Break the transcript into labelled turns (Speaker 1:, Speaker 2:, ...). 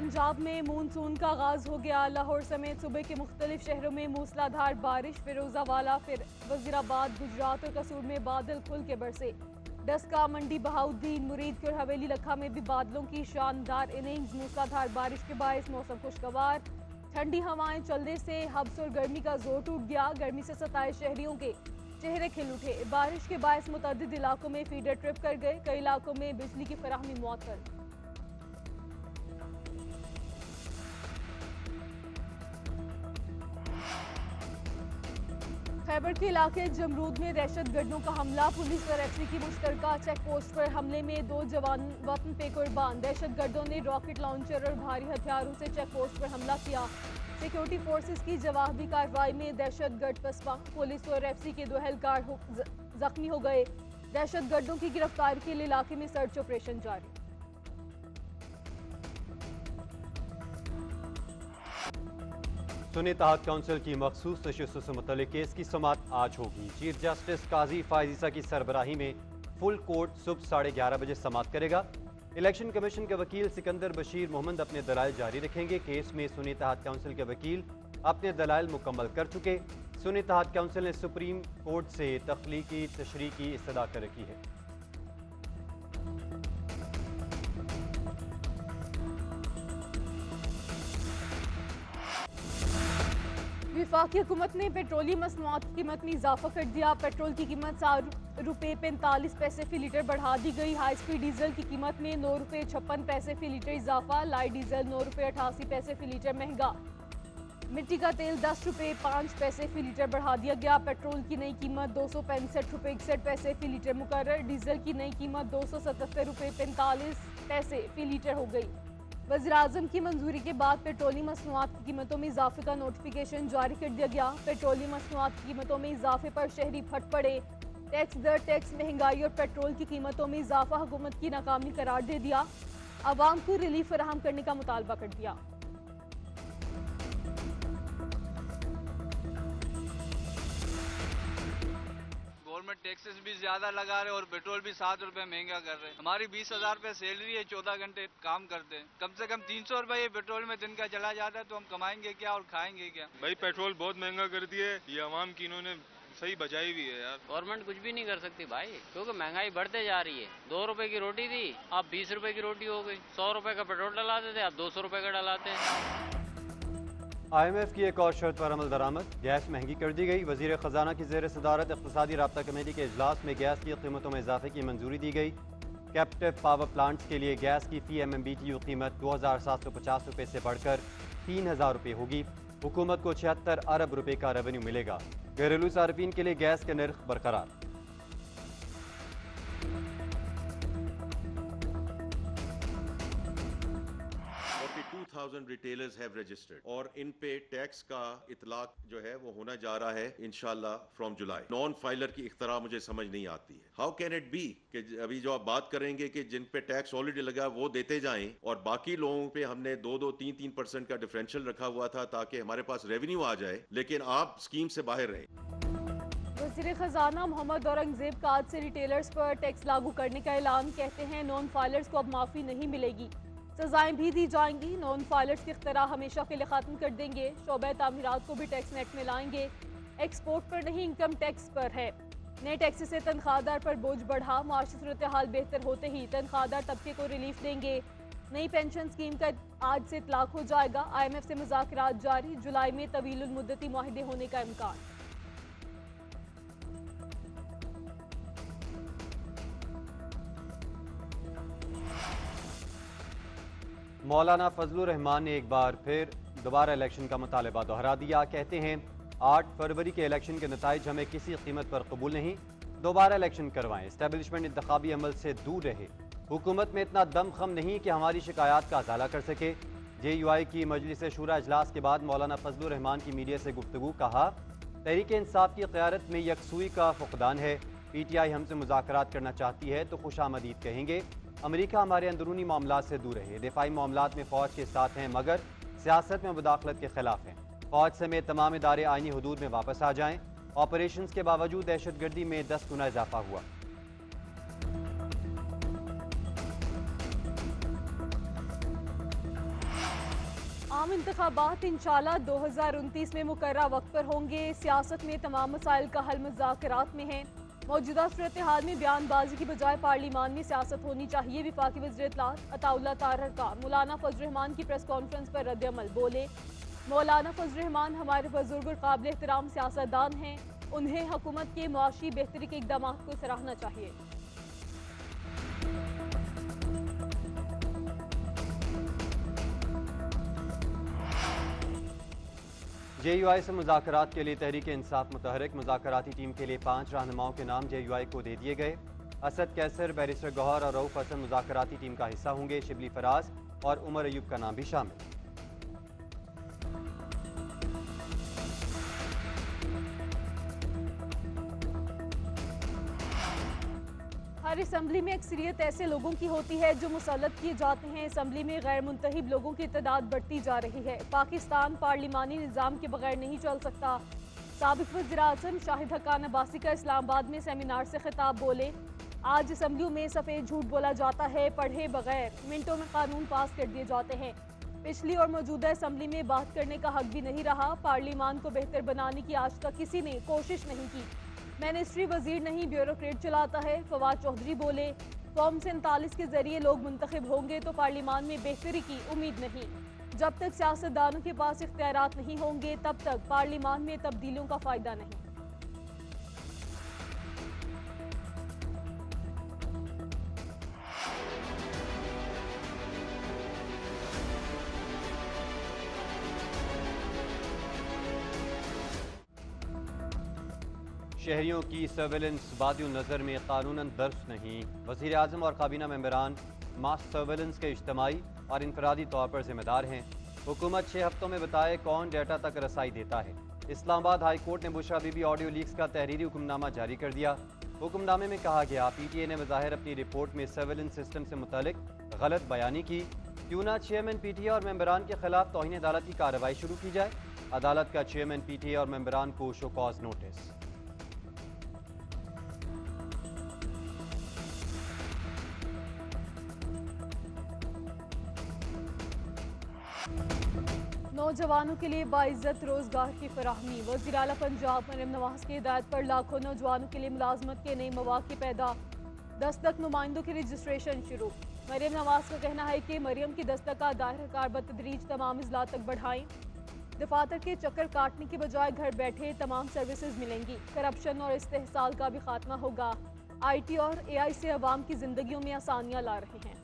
Speaker 1: पंजाब में मानसून का आगाज हो गया। लाहौर समेत सूबे के मुख्तलिफ शहरों में मूसलाधार बारिश। फिरोजावाला, फिर वजीराबाद, गुजरात और कसूर में बादल खुल के बरसे। डस्का, मंडी, बहाउद्दीन, मुरीदपुर, हवेली लखा में भी बादलों की शानदार इनिंग्स। मूसलाधार बारिश के बायस मौसम खुशगवार। ठंडी हवाएं चलने से हब्स और गर्मी का जोर टूट गया। गर्मी से सताए शहरियों के चेहरे खिल उठे। बारिश के बायस मुतअद्दिद इलाकों में फीडर ट्रिप कर गए। कई इलाकों में बिजली की फराहमी मुअत्तल। खैबर के इलाके जमरूद में दहशत गर्दों का हमला। पुलिस और एफसी की मुश्तरका चेक पोस्ट पर हमले में 2 जवान वतन पे कुर्बान। दहशत गर्दों ने रॉकेट लॉन्चर और भारी हथियारों से चेक पोस्ट पर हमला किया। सिक्योरिटी फोर्सेस की जवाबी कार्रवाई में दहशत गर्द पसपा। पुलिस और एफसी के 2 एहलकार जख्मी हो गए। दहशत गर्दों की गिरफ्तारी के लिए इलाके में सर्च ऑपरेशन जारी।
Speaker 2: सुन्नी तहत काउंसिल की मखसूस नशिस्त से मुतल्लिक केस की समाअत आज होगी। चीफ जस्टिस काजी फायजीसा की सरबराही में फुल कोर्ट सुबह 11:30 बजे समाअत करेगा। इलेक्शन कमीशन के वकील सिकंदर बशीर मोहम्मद अपने दलाइल जारी रखेंगे। केस में सुन्नी तहत काउंसिल के वकील अपने दलाइल मुकम्मल कर चुके। सुन्नी तहत काउंसिल ने सुप्रीम कोर्ट से तख्लीकी तशरीह की इस्तदा कर रखी है।
Speaker 1: वफाकी हुकूमत ने पेट्रोलियम मसनूआत की कीमत में इजाफा कर दिया। पेट्रोल की कीमत ₹7.45 फी लीटर बढ़ा दी गई। हाई स्पीड डीजल की कीमत में ₹9.56 फी लीटर इजाफा। लाइट डीजल ₹9.88 फी लीटर महंगा। मिट्टी का तेल ₹10.05 फी लीटर बढ़ा दिया गया। पेट्रोल की नई कीमत ₹265.61 फी लीटर मुकर्रर। डीजल की नई कीमत ₹277.45 फी लीटर हो गई। वज़ीर-ए-आज़म की मंजूरी के बाद पेट्रोलियम मसनूआत की कीमतों में इजाफे का नोटिफिकेशन जारी कर दिया गया। पेट्रोलियम मसनूआत की कीमतों में इजाफे पर शहरी फट पड़े। टैक्स दर, टैक्स, महंगाई और पेट्रोल की कीमतों में इजाफा हुकूमत की नाकामी करार दे दिया। आवाम को रिलीफ फराहम करने का मुतालबा कर दिया।
Speaker 3: गवर्नमेंट टैक्सेस भी ज्यादा लगा रहे और पेट्रोल भी 7 रुपए महंगा कर रहे हैं। हमारी 20,000 रुपए सैलरी है, 14 घंटे काम करते हैं। कम से कम 300 रुपए पेट्रोल में दिन का चला जाता है, तो हम कमाएंगे क्या और खाएंगे क्या?
Speaker 4: भाई पेट्रोल बहुत महंगा कर दिए। ये अवाम की इन्होंने सही बचाई भी है यार।
Speaker 5: गवर्नमेंट कुछ भी नहीं कर सकती भाई, क्योंकि महंगाई बढ़ते जा रही है। 2 रुपए की रोटी थी, अब 20 रुपए की रोटी हो गई। 100 रुपए का पेट्रोल डलाते थे, अब 200 रुपए का डलाते हैं।
Speaker 2: IMF की एक और शर्त पर अमल दरामद। गैस महंगी कर दी गई। वजीर खजाना की जेर सदारत इक़्तिसादी राब्ता कमेटी के इजलास में गैस की कीमतों में इजाफे की मंजूरी दी गई। कैप्टिव पावर प्लांट्स के लिए गैस की फी MMBTU कीमत 2,750 रुपये से बढ़कर 3,000 रुपये होगी। हुकूमत को 76 अरब रुपये का रेवेन्यू मिलेगा। घरेलू सार्फिन के लिए गैस के नर्ख बरकरार।
Speaker 6: 42,000 रिटेलर्स हैव रजिस्टर्ड और इन पे टैक्स का इतलाक जो है वो होना जा रहा है इंशाल्लाह फ्रॉम जुलाई। नॉन फाइलर की इख्तरा मुझे समझ नहीं आती है। हाउ कैन इट बी कि अभी जो आप बात करेंगे कि जिन पे टैक्स ऑलरेडी लगा वो देते जाएं और बाकी लोगों पे हमने 2-3% का डिफरेंशियल रखा हुआ था ताकि हमारे पास रेवेन्यू आ जाए, लेकिन आप स्कीम से बाहर रहे।
Speaker 1: वज़ीर खजाना मोहम्मद औरंगजेब का आज से रिटेलर्स पर टैक्स लागू करने का ऐलान। कहते हैं नॉन फाइलर्स को अब माफी नहीं मिलेगी, सजाएं भी दी जाएंगी। नॉन फाइलर्स की इख्तरा हमेशा के लिए खत्म कर देंगे। शोबे तामीरात को भी टैक्स नेट में लाएंगे। एक्सपोर्ट पर नहीं, इनकम टैक्स पर है। नए टैक्स से तनख्वाहदार पर बोझ बढ़ा। माशी सूरत हाल बेहतर होते ही तनख्वाहदार तबके को रिलीफ देंगे। नई पेंशन स्कीम का आज से इतलाक हो जाएगा। IMF से मुज़ाकरात जारी। जुलाई में तवीलुल मुद्दती मुआहिदे होने का इम्कान।
Speaker 2: मौलाना फजलुर रहमान ने एक बार फिर दोबारा इलेक्शन का मुतालबा दोहरा दिया। कहते हैं 8 फरवरी के इलेक्शन के नताइज हमें किसी कीमत पर कबूल नहीं। दोबारा इलेक्शन करवाएं। इस्टेब्लिशमेंट इंतखाबी अमल से दूर रहे। हुकूमत में इतना दमखम नहीं कि हमारी शिकायत का अजाला कर सके। JUI की मजलिस शूरा इजलास के बाद मौलाना फजलुर रहमान की मीडिया से गुफ्तगू। कहा तहरीक इंसाफ की क़यादत में यकसुई का फुकदान है। PTI हमसे मुज़ाकरात करना चाहती है तो खुशामदीद कहेंगे। अमेरिका हमारे अंदरूनी मामलात से दूर रहे। दिफाई मामलात में फ़ौज के साथ हैं मगर सियासत में मुदाखलत के खिलाफ हैं। फ़ौज समेत तमाम इदारे आईनी हदूद में वापस आ जाएं। ऑपरेशंस के बावजूद दहशतगर्दी में 10 गुना इजाफा हुआ।
Speaker 1: आम इंतखाबात इंशाल्लाह 2029 में मुकर्रर वक्त पर होंगे। सियासत में तमाम मसाइल का हल मुज़ाकरात में है। मौजूदा सूरत हाल में बयानबाजी की बजाय पार्लिमान में सियासत होनी चाहिए। वफाकी वज़ीर इत्तलात अताउल्लाह तारर का मौलाना फजल रहमान की प्रेस कॉन्फ्रेंस पर रद्द-ए-अमल। बोले, मौलाना फजल रहमान हमारे बुजुर्ग और काबिल एहतराम सियासतदान हैं, उन्हें हुकूमत के मुआशी बेहतरी के इक़दाम को सराहना चाहिए।
Speaker 2: JUI से मुज़ाकरात के लिए तहरीक इंसाफ मुतहरिक मुज़ाकराती टीम के लिए 5 रहनुमाओं के नाम JUI को दे दिए गए। असद कैसर, बैरिस्टर गौहर और रऊफ हसन मुज़ाकराती टीम का हिस्सा होंगे। शिबली फराज और उमर अयूब का नाम भी शामिल।
Speaker 1: हर असम्बली में अक्सरियत ऐसे लोगों की होती है जो मुसल्लत किए जाते हैं। असम्बली में गैर मुंतहिब लोगों की तादाद बढ़ती जा रही है। पाकिस्तान पार्लिमानी निज़ाम के बगैर नहीं चल सकता। साबिक़ वज़ीर आज़म शाहिद हक्कान अब्बासी का इस्लामाबाद में सेमिनार से खिताब। बोले, आज असम्बलियों में सफ़ेद झूठ बोला जाता है, पढ़े बगैर मिनटों में कानून पास कर दिए जाते हैं। पिछली और मौजूदा असम्बली में बात करने का हक भी नहीं रहा। पार्लिमान को बेहतर बनाने की आज तक किसी ने कोशिश नहीं की। मिनिस्ट्री वजीर नहीं ब्यूरोक्रेट चलाता है। फवाद चौधरी बोले, फॉर्म 47 के जरिए लोग मुंतखब होंगे तो पार्लिमान में बेहतरी की उम्मीद नहीं। जब तक सियासतदानों के पास इख्तियारात नहीं होंगे तब तक पार्लिमान में तब्दीलियों का फायदा नहीं।
Speaker 2: शहरियों की सर्वेलेंस वादियों नज़र में कानूनन दर्ज नहीं। वज़ीर आज़म और काबीना मेंबरान मास सर्वेलेंस के इज्तिमाई और इनफरादी तौर पर जिम्मेदार हैं। हुकूमत 6 हफ्तों में बताए कौन डेटा तक रसाई देता है। इस्लामाबाद हाई कोर्ट ने बुशरा बीबी ऑडियो लीक्स का तहरीरी हुक्मनामा जारी कर दिया। हुक्मनामे में कहा गया, PTA ने बज़ाहिर अपनी रिपोर्ट में सर्वेलेंस सिस्टम से मुतालिक गलत बयानी की। क्यों ना चेयरमैन PTA और मेंबरान के खिलाफ तौहीन अदालत की कार्रवाई शुरू की जाए। अदालत का चेयरमैन PTA और मेंबरान को शो कॉज नोटिस।
Speaker 1: नौजवानों के लिए बाइज्जत रोजगार की फराहमी। वज़ीर आला पंजाब मरियम नवाज की हिदायत पर लाखों नौजवानों के लिए मुलाजमत के नए मौके पैदा। दस्तक नुमाइंदों की रजिस्ट्रेशन शुरू। मरियम नवाज का कहना है कि मरियम की दस्तक का दायरा कार बतदरीज तमाम अजला तक बढ़ाएं। दफातर के चक्कर काटने के बजाय घर बैठे तमाम सर्विसेज मिलेंगी। करप्शन और इस्तेहसाल का भी खात्मा होगा। IT और AI से अवाम की जिंदगियों में आसानियां ला रहे हैं।